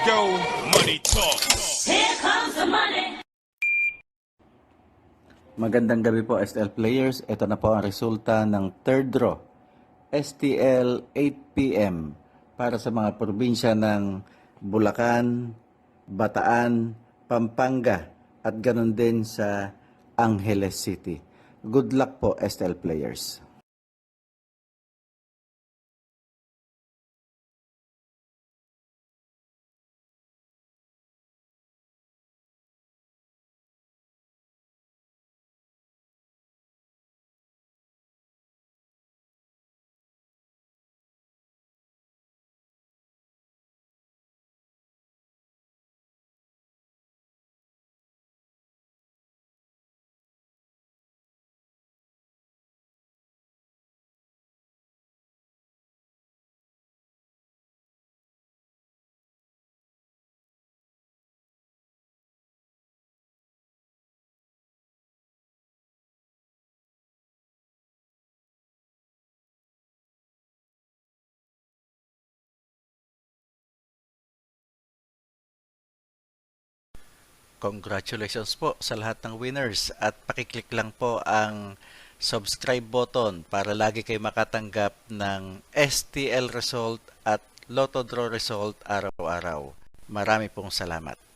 go, money talk. Here comes the money. Magandang gabi po STL players. Ito na po ang resulta ng third draw. STL 8 p.m. para sa mga probinsya ng Bulacan, Bataan, Pampanga at ganun din sa Angeles City. Good luck po STL players. Congratulations po sa lahat ng winners at pakiclick lang po ang subscribe button para lagi kayo makatanggap ng STL result at Lotto Draw result araw-araw. Marami pong salamat.